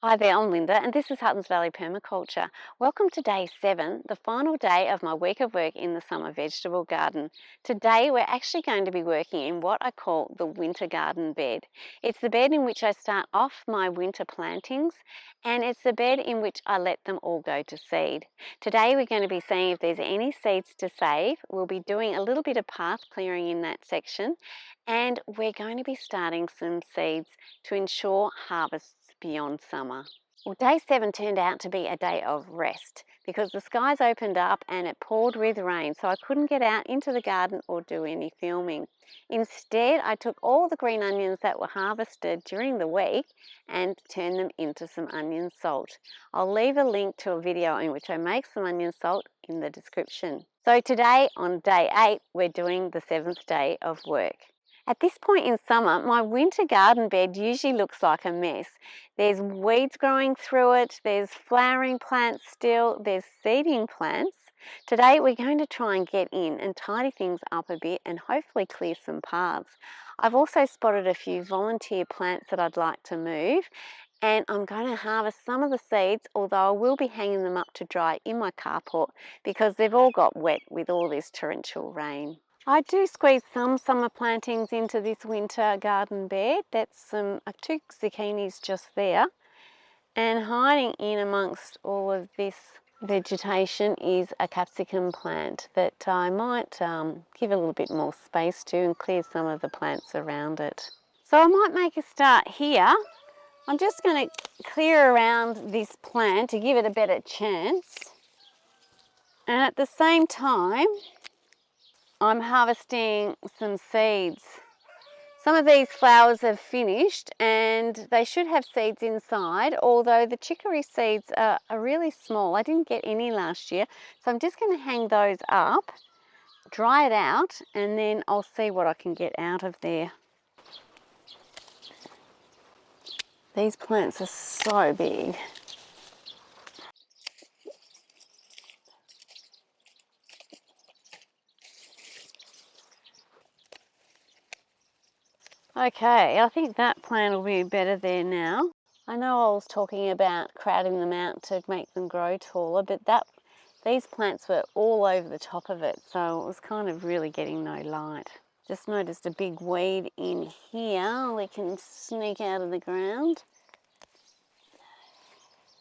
Hi there, I'm Linda and this is Huttons Valley Permaculture. Welcome to day 7, the final day of my week of work in the summer vegetable garden. Today we're actually going to be working in what I call the winter garden bed. It's the bed in which I start off my winter plantings, and it's the bed in which I let them all go to seed. Today we're going to be seeing if there's any seeds to save. We'll be doing a little bit of path clearing in that section, and we're going to be starting some seeds to ensure harvests beyond summer. Well, day 7 turned out to be a day of rest because the skies opened up and it poured with rain, so I couldn't get out into the garden or do any filming. Instead, I took all the green onions that were harvested during the week and turned them into some onion salt. I'll leave a link to a video in which I make some onion salt in the description. So today, on day 8, we're doing the 7th day of work. At this point in summer, my winter garden bed usually looks like a mess. There's weeds growing through it, there's flowering plants still, there's seeding plants. Today we're going to try and get in and tidy things up a bit and hopefully clear some paths. I've also spotted a few volunteer plants that I'd like to move, and I'm going to harvest some of the seeds, although I will be hanging them up to dry in my carport because they've all got wet with all this torrential rain. I do squeeze some summer plantings into this winter garden bed. That's some 2 zucchinis just there. And hiding in amongst all of this vegetation is a capsicum plant that I might give a little bit more space to and clear some of the plants around it. So I might make a start here. I'm just going to clear around this plant to give it a better chance. And at the same time, I'm harvesting some seeds. Some of these flowers have finished and they should have seeds inside, although the chicory seeds are really small. I didn't get any last year, so I'm just going to hang those up, dry it out, and then I'll see what I can get out of there. These plants are so big. Okay, I think that plant will be better there now. I know I was talking about crowding them out to make them grow taller, but these plants were all over the top of it, so it was kind of really getting no light. Just noticed a big weed in here. We can sneak out of the ground.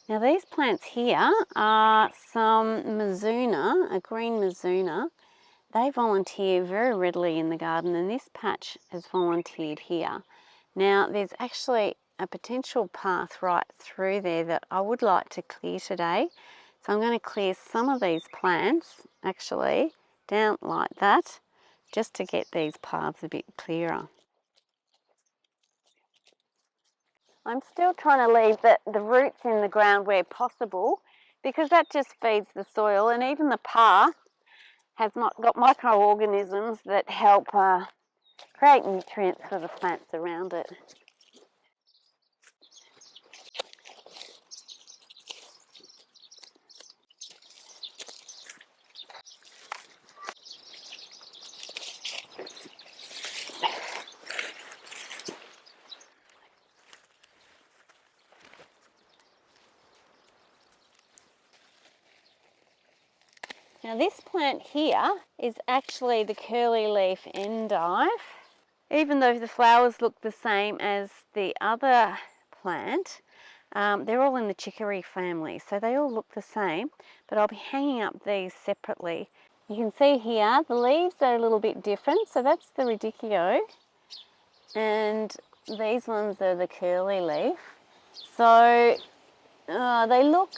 Now these plants here are some Mizuna, a green Mizuna. They volunteer very readily in the garden, and this patch has volunteered here. Now there's actually a potential path right through there that I would like to clear today. So I'm going to clear some of these plants actually down like that, just to get these paths a bit clearer. I'm still trying to leave the roots in the ground where possible, because that just feeds the soil, and even the path has got microorganisms that help create nutrients for the plants around it. Now this plant here is actually the curly leaf endive. Even though the flowers look the same as the other plant, they're all in the chicory family, so they all look the same, but I'll be hanging up these separately. You can see here the leaves are a little bit different, so that's the radicchio, and these ones are the curly leaf. So they look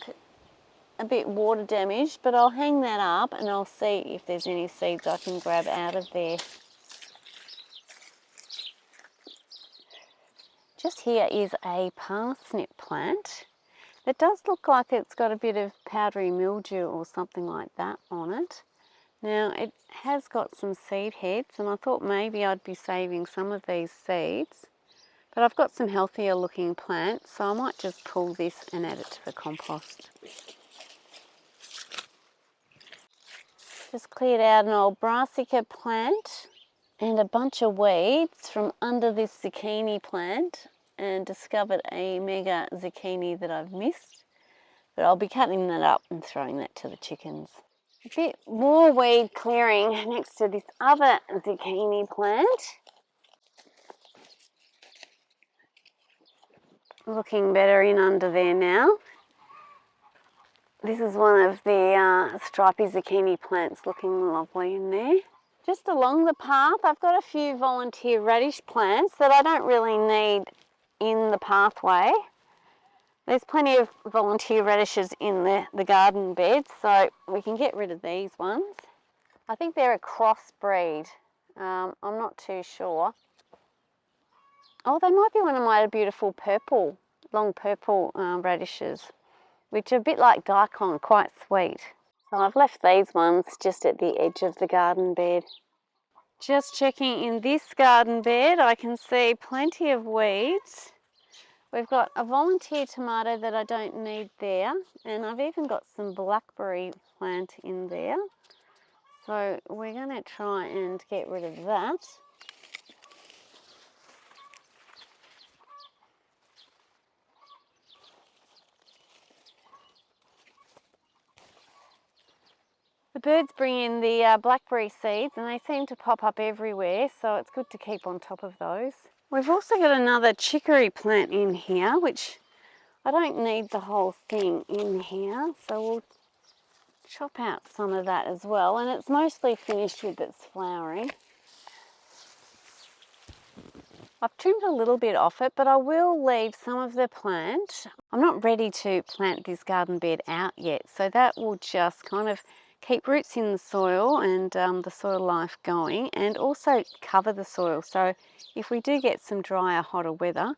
a bit water damaged, but I'll hang that up and I'll see if there's any seeds I can grab out of there. Just here is a parsnip plant that does look like it's got a bit of powdery mildew or something like that on it. Now it has got some seed heads, and I thought maybe I'd be saving some of these seeds, but I've got some healthier looking plants, so I might just pull this and add it to the compost. Just cleared out an old brassica plant and a bunch of weeds from under this zucchini plant, and discovered a mega zucchini that I've missed. But I'll be cutting that up and throwing that to the chickens. A bit more weed clearing next to this other zucchini plant. Looking better in under there now. This is one of the stripy zucchini plants, looking lovely in there. Just along the path, I've got a few volunteer radish plants that I don't really need in the pathway. There's plenty of volunteer radishes in the garden bed, so we can get rid of these ones. I think they're a crossbreed. I'm not too sure. Oh, they might be one of my beautiful purple, long purple radishes, which are a bit like daikon, quite sweet. So I've left these ones just at the edge of the garden bed. Just checking in this garden bed, I can see plenty of weeds. We've got a volunteer tomato that I don't need there, and I've even got some blackberry plant in there. So we're going to try and get rid of that. The birds bring in the blackberry seeds and they seem to pop up everywhere, so it's good to keep on top of those. We've also got another chicory plant in here, which I don't need the whole thing in here, so we'll chop out some of that as well, and it's mostly finished with its flowering. I've trimmed a little bit off it, but I will leave some of the plant. I'm not ready to plant this garden bed out yet, so that will just kind of keep roots in the soil and the soil life going, and also cover the soil. So if we do get some drier, hotter weather,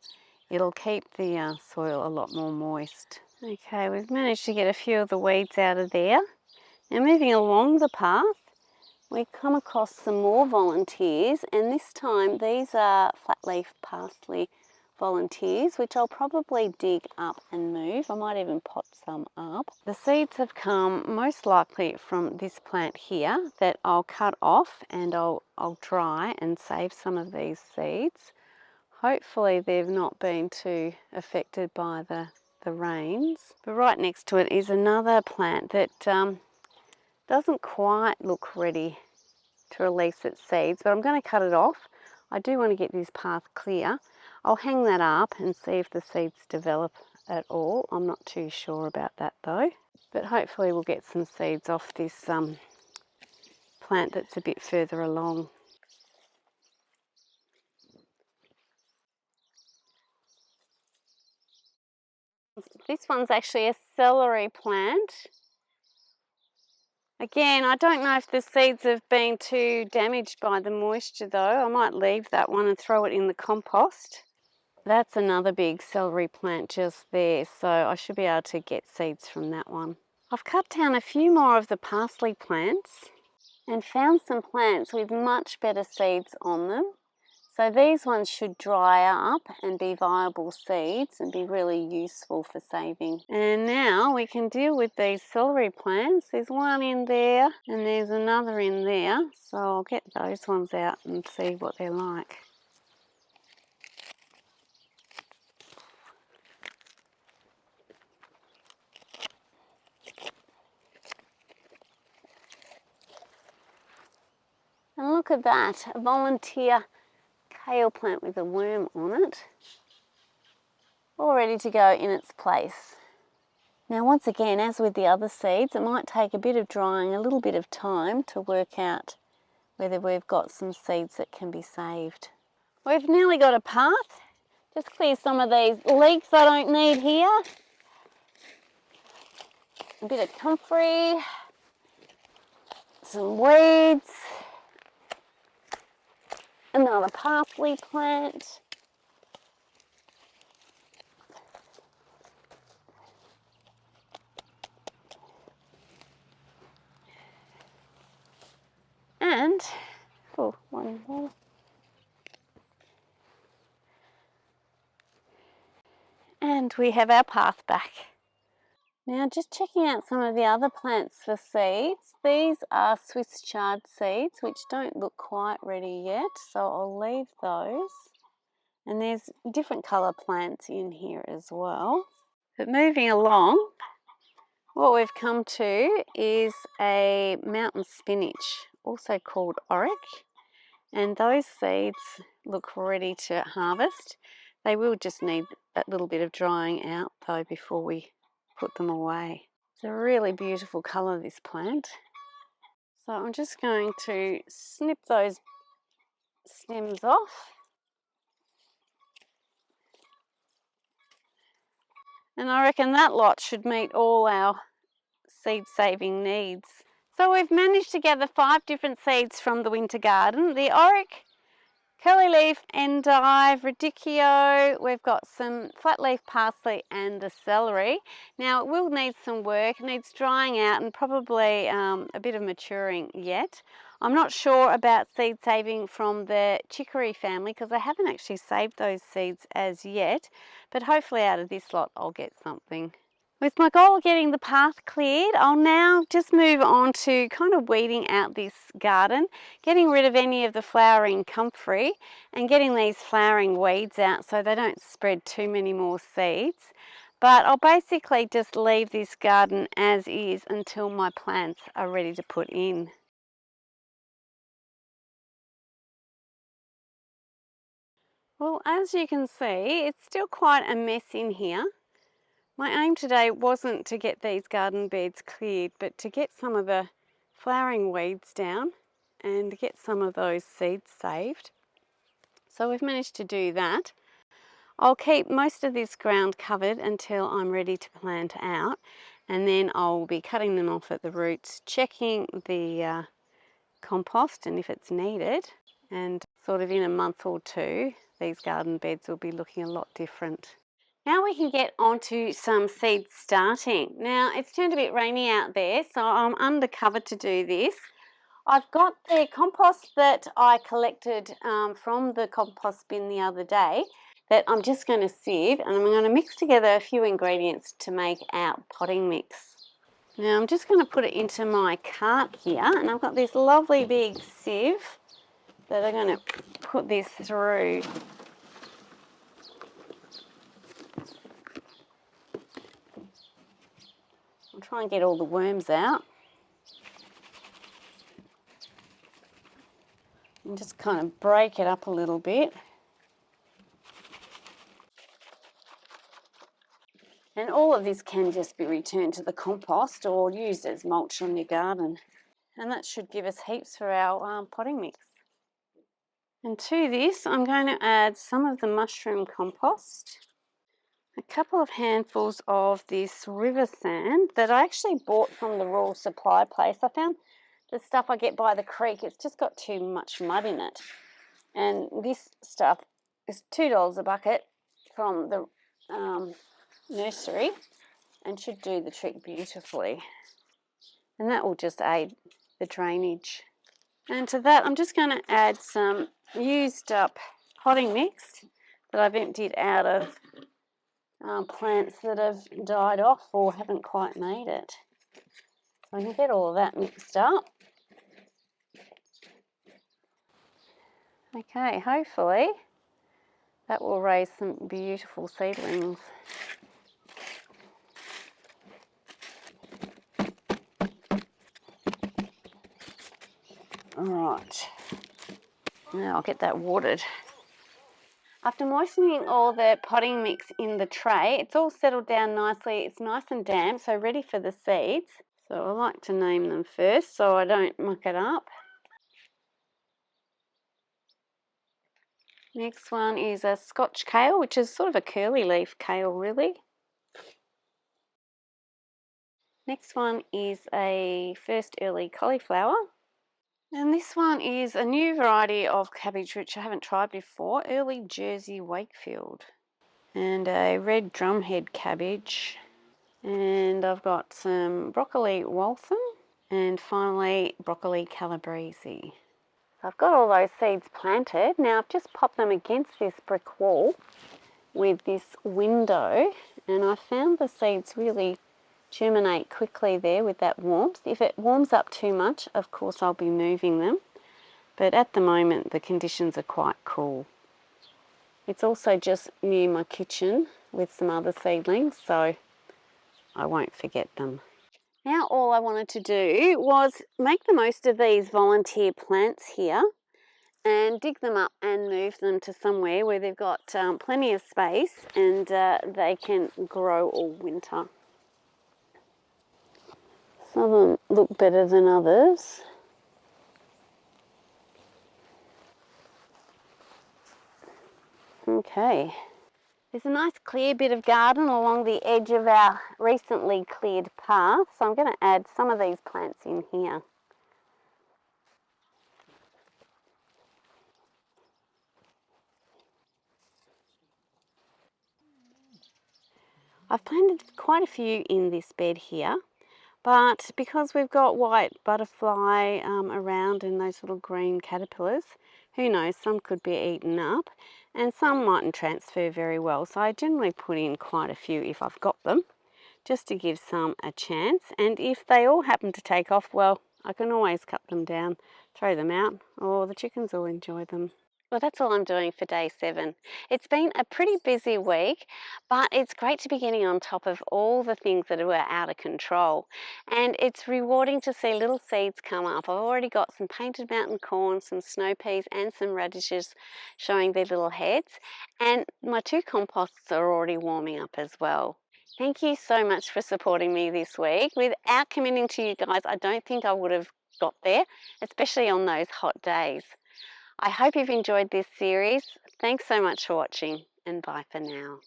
it'll keep the soil a lot more moist. Okay, we've managed to get a few of the weeds out of there. Now moving along the path, we come across some more volunteers, and this time these are flat leaf parsley volunteers, which I'll probably dig up and move. I might even pot some up. The seeds have come most likely from this plant here that I'll cut off, and I'll dry and save some of these seeds. Hopefully they've not been too affected by the rains. But right next to it is another plant that doesn't quite look ready to release its seeds, but I'm going to cut it off. I do want to get this path clear. I'll hang that up and see if the seeds develop at all. I'm not too sure about that though, but hopefully we'll get some seeds off this plant that's a bit further along. This one's actually a celery plant. Again, I don't know if the seeds have been too damaged by the moisture though. I might leave that one and throw it in the compost. That's another big celery plant just there, so I should be able to get seeds from that one. I've cut down a few more of the parsley plants and found some plants with much better seeds on them. So these ones should dry up and be viable seeds and be really useful for saving. And now we can deal with these celery plants. There's one in there and there's another in there. So I'll get those ones out and see what they're like. And look at that, a volunteer kale plant with a worm on it, all ready to go in its place. Now once again, as with the other seeds, it might take a bit of drying, a little bit of time to work out whether we've got some seeds that can be saved. We've nearly got a path. Just clear some of these leeks I don't need here. A bit of comfrey, some weeds, another parsley plant. And, oh, one more. And we have our path back. Now just checking out some of the other plants for seeds. These are Swiss chard seeds, which don't look quite ready yet, so I'll leave those. And there's different colour plants in here as well. But moving along, what we've come to is a mountain spinach, also called oric. And those seeds look ready to harvest. They will just need that little bit of drying out though before we put them away. It's a really beautiful colour, this plant. So I'm just going to snip those stems off. And I reckon that lot should meet all our seed saving needs. So we've managed to gather 5 different seeds from the winter garden. The oric, curly leaf, endive, radicchio, we've got some flat leaf parsley and the celery. Now it will need some work, it needs drying out and probably a bit of maturing yet. I'm not sure about seed saving from the chicory family because I haven't actually saved those seeds as yet, but hopefully out of this lot I'll get something. With my goal of getting the path cleared, I'll now just move on to kind of weeding out this garden, getting rid of any of the flowering comfrey and getting these flowering weeds out so they don't spread too many more seeds. But I'll basically just leave this garden as is until my plants are ready to put in. Well, as you can see, it's still quite a mess in here. My aim today wasn't to get these garden beds cleared, but to get some of the flowering weeds down and get some of those seeds saved. So we've managed to do that. I'll keep most of this ground covered until I'm ready to plant out, and then I'll be cutting them off at the roots, checking the compost and if it's needed, and sort of in a month or two these garden beds will be looking a lot different. Now we can get on to some seed starting. Now it's turned a bit rainy out there, so I'm under cover to do this. I've got the compost that I collected from the compost bin the other day that I'm just going to sieve, and I'm going to mix together a few ingredients to make our potting mix. Now I'm just going to put it into my cart here, and I've got this lovely big sieve that I'm going to put this through. I'll try and get all the worms out. And just kind of break it up a little bit. And all of this can just be returned to the compost or used as mulch on your garden. And that should give us heaps for our potting mix. And to this, I'm going to add some of the mushroom compost, a couple of handfuls of this river sand that I actually bought from the rural supply place. I found the stuff I get by the creek, it's just got too much mud in it. And this stuff is $2 a bucket from the nursery and should do the trick beautifully. And that will just aid the drainage. And to that, I'm just going to add some used up potting mix that I've emptied out of plants that have died off or haven't quite made it. So I can get all of that mixed up. Okay, hopefully that will raise some beautiful seedlings. Alright, now I'll get that watered. After moistening all the potting mix in the tray, it's all settled down nicely. It's nice and damp, so ready for the seeds. So I like to name them first so I don't muck it up. Next one is a Scotch kale, which is sort of a curly leaf kale really. Next one is a first early cauliflower. And this one is a new variety of cabbage which I haven't tried before, early Jersey Wakefield. And a red drumhead cabbage. And I've got some broccoli Waltham and finally broccoli Calabrese. I've got all those seeds planted. Now I've just popped them against this brick wall with this window, and I found the seeds really germinate quickly there with that warmth. If it warms up too much, of course I'll be moving them, but at the moment the conditions are quite cool. It's also just near my kitchen with some other seedlings, so I won't forget them. Now all I wanted to do was make the most of these volunteer plants here and dig them up and move them to somewhere where they've got plenty of space and they can grow all winter. Some of them look better than others. Okay. There's a nice clear bit of garden along the edge of our recently cleared path, so I'm going to add some of these plants in here. I've planted quite a few in this bed here, but because we've got white butterfly around and those little green caterpillars, who knows, some could be eaten up and some mightn't transfer very well. So I generally put in quite a few if I've got them, just to give some a chance. And if they all happen to take off, well, I can always cut them down, throw them out, or the chickens will enjoy them. Well, that's all I'm doing for day 7. It's been a pretty busy week, but it's great to be getting on top of all the things that were out of control. And it's rewarding to see little seeds come up. I've already got some painted mountain corn, some snow peas and some radishes showing their little heads. And my 2 composts are already warming up as well. Thank you so much for supporting me this week. Without committing to you guys, I don't think I would have got there, especially on those hot days. I hope you've enjoyed this series. Thanks so much for watching, and bye for now.